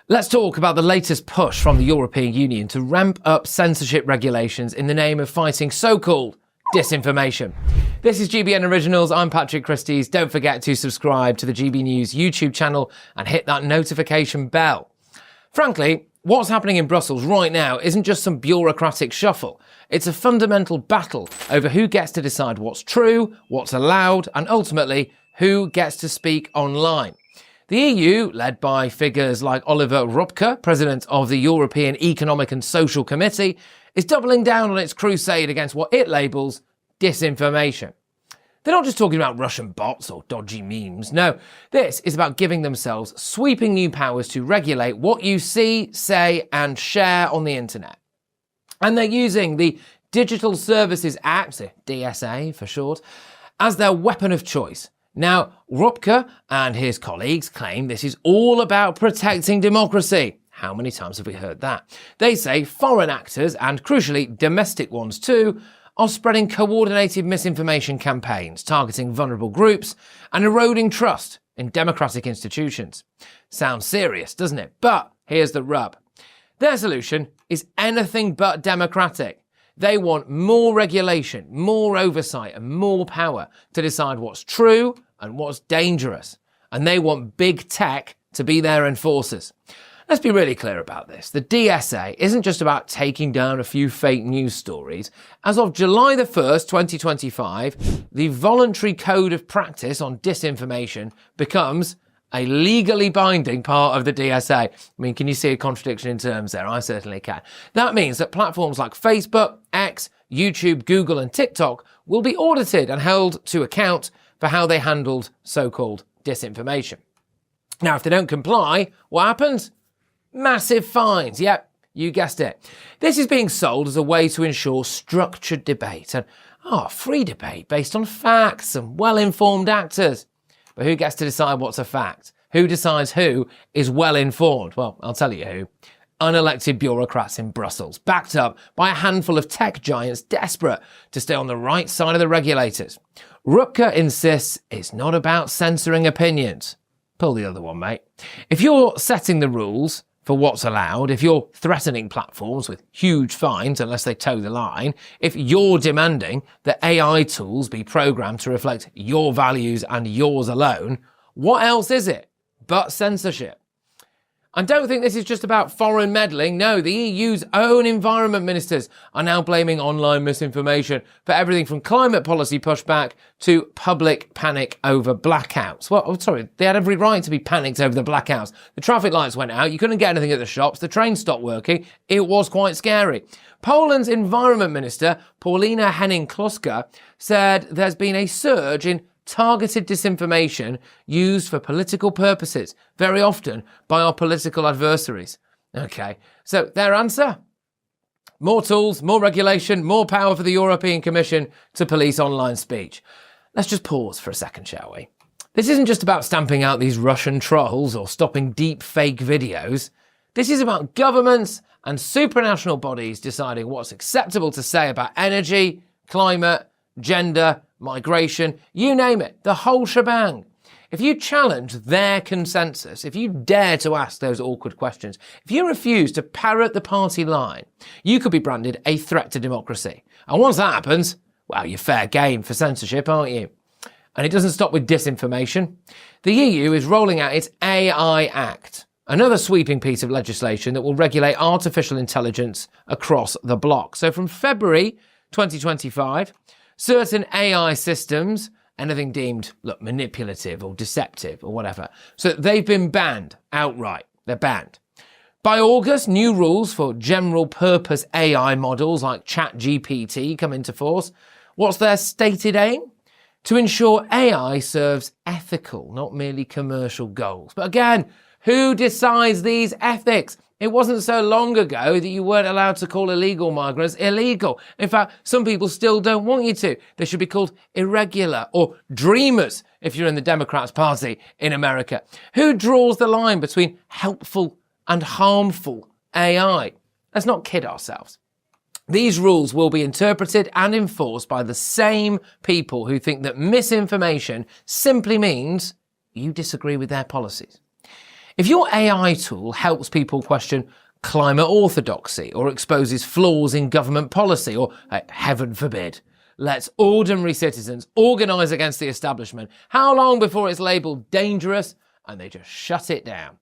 Let's talk about the latest push from the European Union to ramp up censorship regulations in the name of fighting so-called disinformation. This is GBN Originals. I'm Patrick Christys. Don't forget to subscribe to the GB News YouTube channel and hit that notification bell. Frankly, what's happening in Brussels right now isn't just some bureaucratic shuffle. It's a fundamental battle over who gets to decide what's true, what's allowed, and ultimately who gets to speak online. The EU, led by figures like Oliver Rupke, president of the European Economic and Social Committee, is doubling down on its crusade against what it labels disinformation. They're not just talking about Russian bots or dodgy memes. No, this is about giving themselves sweeping new powers to regulate what you see, say, and share on the internet. And they're using the Digital Services Act, DSA for short, as their weapon of choice. Now, Rupke and his colleagues claim this is all about protecting democracy. How many times have we heard that? They say foreign actors, and crucially domestic ones too, are spreading coordinated misinformation campaigns, targeting vulnerable groups and eroding trust in democratic institutions. Sounds serious, doesn't it? But here's the rub. Their solution is anything but democratic. They want more regulation, more oversight, and more power to decide what's true and what's dangerous. And they want big tech to be their enforcers. Let's be really clear about this. The DSA isn't just about taking down a few fake news stories. As of July the 1st, 2025, the voluntary code of practice on disinformation becomes a legally binding part of the DSA. I mean, can you see a contradiction in terms there? I certainly can. That means that platforms like Facebook, X, YouTube, Google, and TikTok will be audited and held to account for how they handled so-called disinformation. Now, if they don't comply, what happens? Massive fines. Yep, you guessed it. This is being sold as a way to ensure structured debate and free debate based on facts and well-informed actors. But who gets to decide what's a fact? Who decides who is well-informed? Well, I'll tell you who. Unelected bureaucrats in Brussels, backed up by a handful of tech giants desperate to stay on the right side of the regulators. Rupke insists it's not about censoring opinions. Pull the other one, mate. If you're setting the rules for what's allowed, if you're threatening platforms with huge fines unless they toe the line, if you're demanding that AI tools be programmed to reflect your values and yours alone, what else is it but censorship? And don't think this is just about foreign meddling. No, the EU's own environment ministers are now blaming online misinformation for everything from climate policy pushback to public panic over blackouts. Well, sorry, they had every right to be panicked over the blackouts. The traffic lights went out, you couldn't get anything at the shops, the train stopped working. It was quite scary. Poland's environment minister, Paulina Henning-Kloska, said there's been a surge in targeted disinformation used for political purposes, very often by our political adversaries. Okay, so their answer? More tools, more regulation, more power for the European Commission to police online speech. Let's just pause for a second, shall we? This isn't just about stamping out these Russian trolls or stopping deep fake videos. This is about governments and supranational bodies deciding what's acceptable to say about energy, climate, gender, migration, you name it, the whole shebang. If you challenge their consensus, if you dare to ask those awkward questions, if you refuse to parrot the party line, you could be branded a threat to democracy. And once that happens, well, you're fair game for censorship, aren't you? And it doesn't stop with disinformation. The EU is rolling out its AI Act, another sweeping piece of legislation that will regulate artificial intelligence across the bloc. So from February 2025, certain AI systems, anything deemed, manipulative or deceptive or whatever, so they've been banned outright. They're banned. By August, new rules for general purpose AI models like ChatGPT come into force. What's their stated aim? To ensure AI serves ethical, not merely commercial goals. But again, who decides these ethics? It wasn't so long ago that you weren't allowed to call illegal migrants illegal. In fact, some people still don't want you to. They should be called irregular or dreamers if you're in the Democrats' party in America. Who draws the line between helpful and harmful AI? Let's not kid ourselves. These rules will be interpreted and enforced by the same people who think that misinformation simply means you disagree with their policies. If your AI tool helps people question climate orthodoxy or exposes flaws in government policy or, heaven forbid, lets ordinary citizens organise against the establishment, how long before it's labelled dangerous and they just shut it down?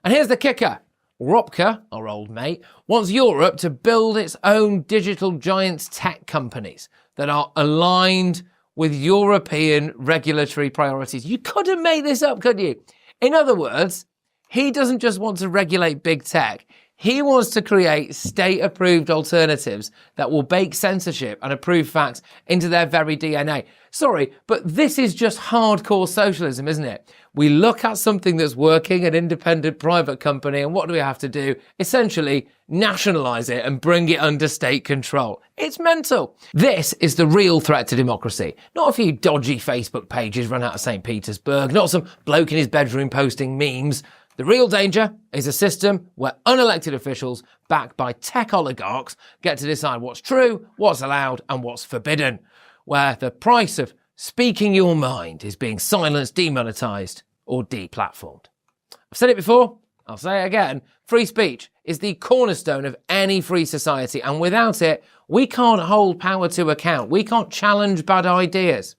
And here's the kicker. Ropke, our old mate, wants Europe to build its own digital giants tech companies that are aligned with European regulatory priorities. You couldn't make this up, could you? In other words, he doesn't just want to regulate big tech. He wants to create state-approved alternatives that will bake censorship and approve facts into their very DNA. Sorry, but this is just hardcore socialism, isn't it? We look at something that's working, an independent private company, and what do we have to do? Essentially, nationalise it and bring it under state control. It's mental. This is the real threat to democracy. Not a few dodgy Facebook pages run out of St. Petersburg, not some bloke in his bedroom posting memes. The real danger is a system where unelected officials, backed by tech oligarchs, get to decide what's true, what's allowed, and what's forbidden, where the price of speaking your mind is being silenced, demonetised, or deplatformed. I've said it before, I'll say it again. Free speech is the cornerstone of any free society, and without it, we can't hold power to account. We can't challenge bad ideas.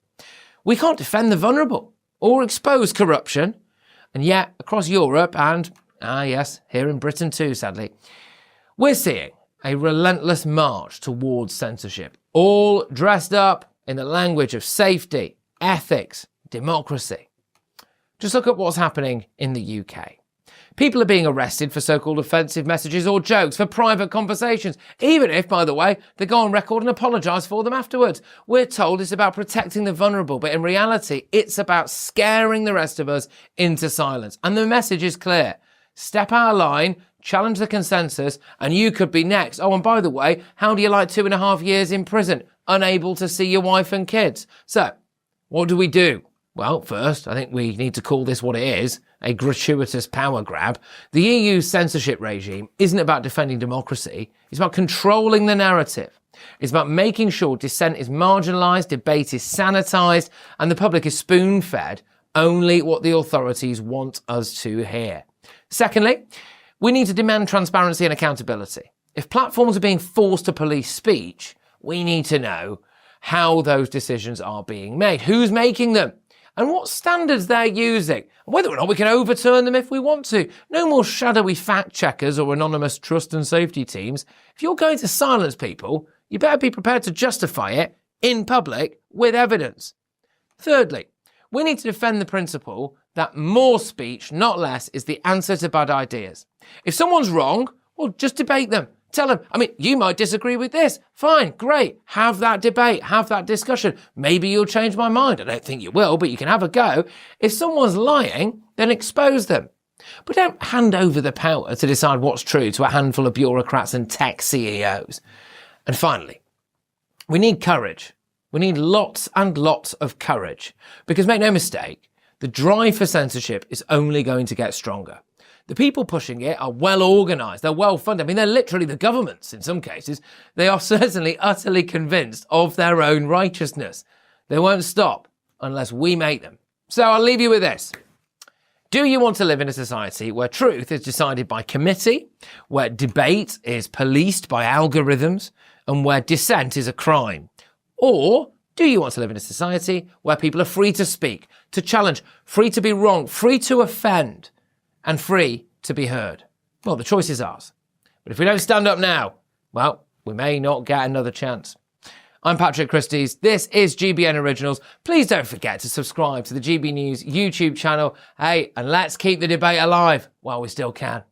We can't defend the vulnerable or expose corruption. And yet, across Europe and, yes, here in Britain too, sadly, we're seeing a relentless march towards censorship, all dressed up in the language of safety, ethics, democracy. Just look at what's happening in the UK. People are being arrested for so-called offensive messages or jokes, for private conversations, even if, by the way, they go on record and apologise for them afterwards. We're told it's about protecting the vulnerable, but in reality, it's about scaring the rest of us into silence. And the message is clear. Step out of line, challenge the consensus, and you could be next. Oh, and by the way, how do you like 2.5 years in prison, unable to see your wife and kids? So, what do? Well, first, I think we need to call this what it is, a gratuitous power grab. The EU's censorship regime isn't about defending democracy. It's about controlling the narrative. It's about making sure dissent is marginalised, debate is sanitised, and the public is spoon-fed only what the authorities want us to hear. Secondly, we need to demand transparency and accountability. If platforms are being forced to police speech, we need to know how those decisions are being made, who's making them, and what standards they're using, and whether or not we can overturn them if we want to. No more shadowy fact checkers or anonymous trust and safety teams. If you're going to silence people, you better be prepared to justify it in public with evidence. Thirdly, we need to defend the principle that more speech, not less, is the answer to bad ideas. If someone's wrong, well, just debate them. Tell them, you might disagree with this. Fine, great. Have that debate, have that discussion. Maybe you'll change my mind. I don't think you will, but you can have a go. If someone's lying, then expose them. But don't hand over the power to decide what's true to a handful of bureaucrats and tech CEOs. And finally, we need courage. We need lots and lots of courage. Because make no mistake, the drive for censorship is only going to get stronger. The people pushing it are well organised, they're well funded. They're literally the governments in some cases. They are certainly utterly convinced of their own righteousness. They won't stop unless we make them. So I'll leave you with this. Do you want to live in a society where truth is decided by committee, where debate is policed by algorithms, and where dissent is a crime? Or do you want to live in a society where people are free to speak, to challenge, free to be wrong, free to offend, and free to be heard? Well, the choice is ours. But if we don't stand up now, well, we may not get another chance. I'm Patrick Christys. This is GBN Originals. Please don't forget to subscribe to the GB News YouTube channel. Hey, and let's keep the debate alive while we still can.